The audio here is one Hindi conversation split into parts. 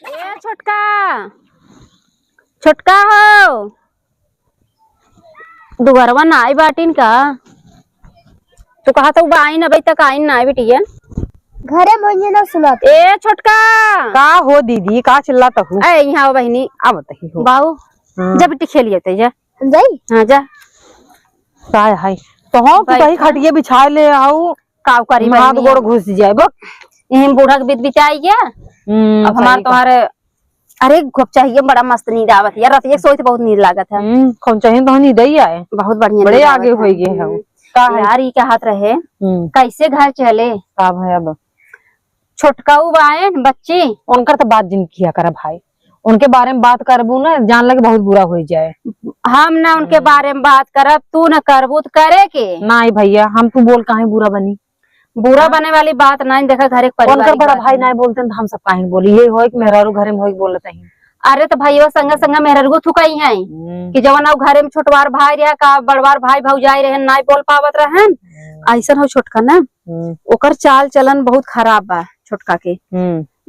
ए छोटका छोटका हो दुगरवा ना आई बाटिन का तू कहा तो आई ना भाई तक आई ना बेटिया घरे मुझे ना सुना ए छोटका का हो दीदी का चिल्लाता हूँ। ए यहाँ बहनी अब तही हो बाऊ जब बेटी खेलिए ते जा जाई हाँ जा काय है तो हो तू कहीं खटिया बिछा ले आओ काव करी हाथ गोड़ घुस जाए बक यही बूढ़ा के बीच बिचाई गया अब हमारे तुम्हारे अरे घुप चाहिए बड़ा मस्त नींद आवत यार रात एक सोई बहुत नींद लागत है कौन चाहिए तो नींद ही आए बहुत बढ़िया बड़े आगे हो गए है का यार ई के हाथ रहे कैसे घर चले का भाई अब छोटका आए बच्ची उनकर तो बात जिन किया कर भाई उनके बारे में बात करबू ना जान लगे बहुत बुरा हो जाए। हम ना उनके बारे में बात करब तू न करबू तो करे के नहीं भैया हम तू बोल काहे बुरा बनी बुरा बने वाली बात नहीं देखा घर एक परिवार उनकर बड़ा भाई नहीं बोलते तो हम सब काहे बोली ये हो कि मेहरारू घरे में हो बोलते हैं। अरे तो भाई वो संग संग मेहरगु थुकई है कि जवन घरे में छोटवार भाई रहा का बड़वार भाई भौजाई रहे नहीं बोल पावत रहन ऐसा हो छोटका ना ओकर चाल चलन बहुत खराब बा छोटका के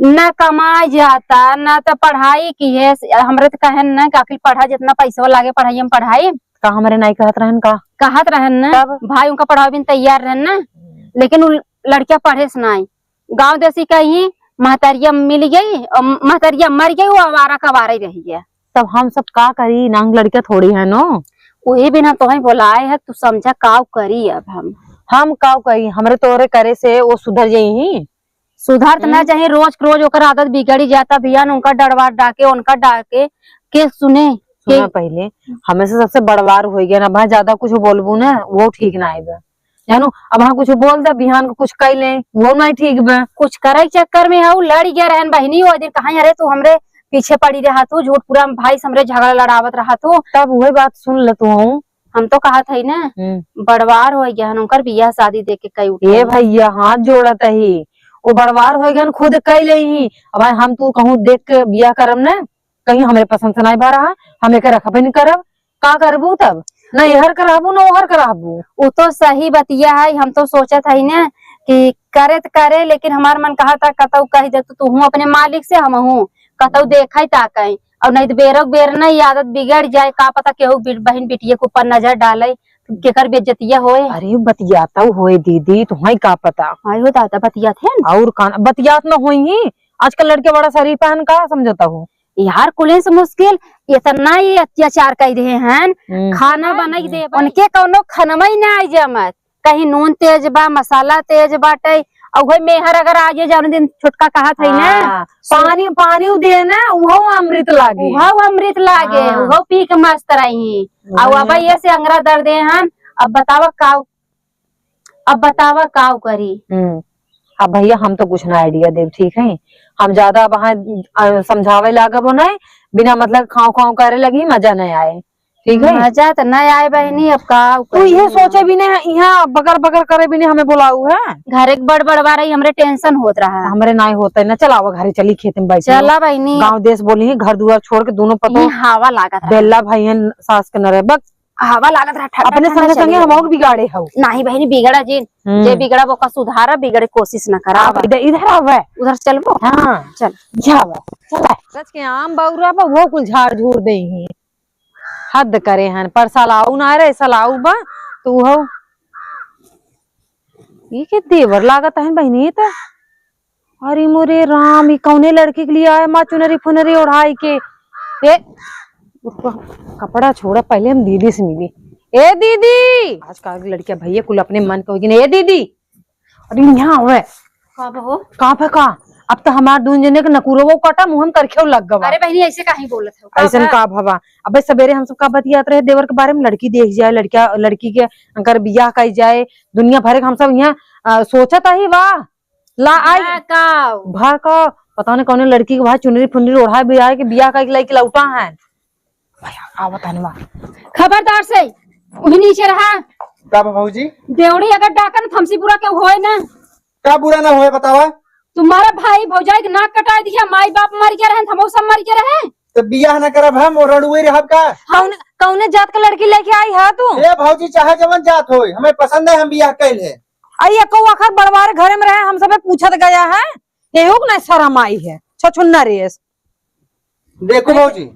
न कमाई जाता न तो पढ़ाई की है हमरे तो कहन न काकिल पढ़ा जितना पैसा लागे पढ़ाई में पढ़ाई का हमारे नहीं कहत रहन न भाई उनका पढ़ाई भी तैयार रहन न लेकिन लड़कियां पढ़े से नहीं गाँव देसी कहीं महतरिया मिल गई और महतरिया मर गई वो आवारा कवारा ही रही है। तब हम सब का करी नांग लड़कियां थोड़ी है नो वही बिना तुम्हें बुलाए है तू समझा काव करी अब हम काव करी हमरे तोरे करे से वो सुधर जाई सुधार तो ना चाहिए रोज रोज ओकर आदत बिगड़ी जाता भैया उनका डरवा डाके उनका डाके के सुने सुना पहले हमें से सबसे बड़वार हो गया ना भाई ज्यादा कुछ बोलबू ना वो ठीक ना है जानू अब हाँ कुछ बोल दे बिहान को कुछ कह ले वो नहीं ठीक बा कुछ करे चक्कर में है लड़ गया रहन बहनी वो दिन कहा अरे तू हमरे पीछे पड़ी रहा तू झूठ पूरा भाई हमरे झगड़ा लड़ावत रहा तू तब वही बात सुन ले तू हम तो कहा था ना बड़वार हो गया उनकर बियाह शादी दे के कई ये भैया हाथ जोड़त ही वो बड़वार हो गया खुद कह ले अब हम तू कहूँ देख के बियाह करब ना कहीं हमारे पसंद से नहीं बा रहा हम एक रखब नहीं करब का करबू तब न यहर कराबू न ओहर कराबू वो तो सही बतिया है हम तो सोचा था ना कि करे तो करे लेकिन हमार मन कहा था कतौ कह दे तो तू अपने मालिक से हम हूँ कतौ देखा ताकई और नहीं तो बेरोक बेर नहीं आदत बिगड़ जाए का पता केहू बहन बिटिया के ऊपर नजर डाले केकर बेइज्जतिया होए। अरे बतियाता होए दीदी तुम्हें का पता आई हो दादा बतिया थे और बतियात न होई आजकल लड़के बड़ा शरीर पहन का समझता हूँ यार कुले से मुश्किल इतना ही अत्याचार कर रहे हैं खाना बनाई दे उनके कौनो खनमा ही ना आई जमत कहीं नून तेज बा मसाला तेज बाटे और वही मेहर अगर आगे जाने दिन छुटका कहा था ना पानी पानी दे ना वो अमृत लागे वो पी के मस्त रही और अब ये से अंगरा दर्द हैं अब बतावा काव करी अब भैया हम तो कुछ ना आइडिया दे ठीक है हम ज्यादा वहाँ समझावे लागब नहीं बिना मतलब खाओ खाओ करे लगी मजा नहीं आए ठीक है मजा तो नहीं आए बहनी अब का तू ये सोचे भी नहीं यहाँ बगर बगर करे भी नहीं हमें बुलाऊ है घर एक बड़ बड़वा रही हमरे टेंशन होत रहा है हमरे नहीं होता है ना चलावा घरे चली खेत में बैठ चला बहनी गाँव देश बोली घर दुआर छोड़ के दोनों पता हवा लागत बेल्ला भाई सास के न रहे बस हवा लागत रहा अपने संगे संगे हम बिगाड़े हो नहीं बहनी बिगड़ा जी जे बिगड़ा वो का सुधारा बिगड़े कोशिश न करा इधर आवे उधर चलबो हाँ चल जावा चला सच के आम बौरा पर वो कुल झाड़ झूर दे ही हद करे हन पर सलाऊ ना रे सलाऊ बा तू हो ये के देवर लागत है बहनी तो अरे मोरे राम ये कौने लड़की के लिए आया माँ चुनरी फुनरी ओढ़ाई के ए कपड़ा छोड़ा पहले हम दीदी से मिली ए दीदी आजकल लड़कियां भैया कुल अपने मन को ए दीदी अरे यहाँ हुए कहाँ पे का अब तो हमारे दून जने के नकुरो वो कटा मुंह करखे लग गवा। अरे बहनी ऐसे काहे बोलत हो ऐसे का भवा अब सवेरे हम सब का बतियात रहे देवर के बारे में लड़की देख जाए लड़की के अंकर बियाह कही जाए दुनिया भर के हम सब यहाँ सोचत ही वाह ला आई भर का पता नहीं कौन लड़की के वहां चुनरी फुनरी ओढ़ा बियाह के बियाह का लड़की लौटा है खबरदार से नीचे रहा का भाऊजी देवड़ी अगर डाकन फमसीपुरा के होए ना का बुरा ना होए बतावा तुम्हारा भाई भौजाई के नाक कटा दिया माई बाप मर गया रहे हम सब मर गया रहे तो बियाह न करब हम और रड़ुए रहब का कौने जात का लड़की लेके आई है तू ए भाऊजी चाहे जवन जात होए हमें पसंद है हम बियाह कैल है आई एको वक्त बड़वार घर में रहे हम सब पूछत गया है एहुक ना शर्म आई है छछुन्ना रेस। देखो भौजी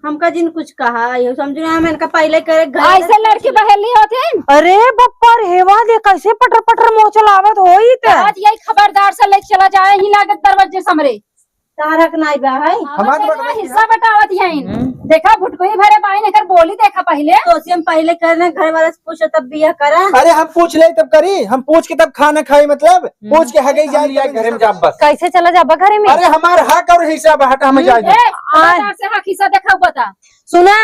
हमका जिन कुछ कहा ये समझो हम इनका पहले करे ऐसे लड़की बहेली होते अरे बप्पा हेवा दे कैसे पटर पटर मोह चलावत होई ते। आज यही खबरदार से लेके चला जाए ही लागत दरवाजे समरे तारक नहीं बा है हमारे बटवा हिस्सा बटावत है देखा भुटकोई भरे पाई ने कर बोली देखा पहले तो हम पहले करने घर वाले से पूछो तब बिया करा। अरे हम पूछ ले तब करी, हम पूछ के तब खाना खाई, मतलब पूछ के हगई जा लिया घर में जाब बस। कैसे चला जाबा घरे में? अरे हमार हक और हिसाब हटा हमें जाए दे। खबरदार से हक हिस्सा देखा बता सुना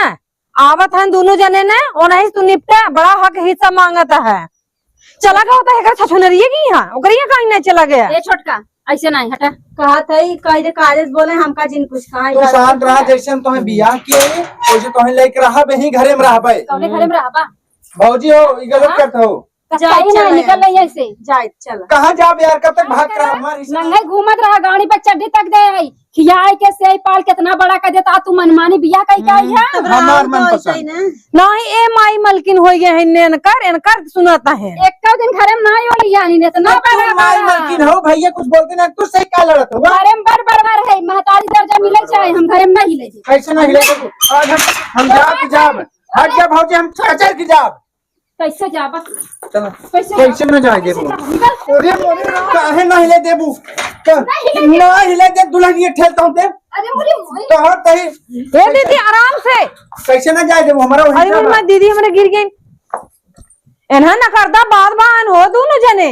आवत हैं दोनों जने ने ओनाही तू निपटा बड़ा हक हिस्सा मांगता है। चला गया होता है छछुनरिए की यहाँ ओकरिया कहीं नहीं चला गया। ए छोटका ऐसे नहीं हटा कहा था कहे कागज बोले हमका जिन कुछ कहा तू शांत रहा, जैसे हम तुम्हें बियाह किए वैसे तुम्हें लेके रहा वही घरे में रहबे। कौने घरे में रहबा भौजी हो ये गलत करते हो। कहीं नहीं निकल रही ऐसे जाए चला कहाँ जाब यार, कब तक भाग कर हमारी नंगे घूमत रहा गाड़ी पर चड्डी तक दे आई खियाई के से पाल कितना बड़ा कर देता तू मनमानी बिया कहीं का आई है हमार मन पसंद। नहीं ए माई मलकिन हो गया है इनकर सुनाता है। एक दिन घरे में नहीं होली यानी ने तो ना तू माई मलकिन हो भैया कुछ बोलते ना, तू सही क्या लड़त हो? घरे में बार है महतारी दर्जा मिले चाहे हम घरे में नहीं ले जी कैसे नहीं ले तू? आज हम जाब हट जा भौजी, हम कचर की जाब। कैसे जाबा चलो कैसे कैसे न जाए देबू? निकल अरे मोरे काहे नहीं ले देबू? नहीं ले दे दुल्हन ये ठेलता हूं दे अरे मुझे तो हट तही। ए दीदी आराम से। कैसे न जाए देबू? हमारा वही अरे मेरी माँ दीदी हमारे गिर गई। इन्हा न करदा बात बान हो दोनों जने।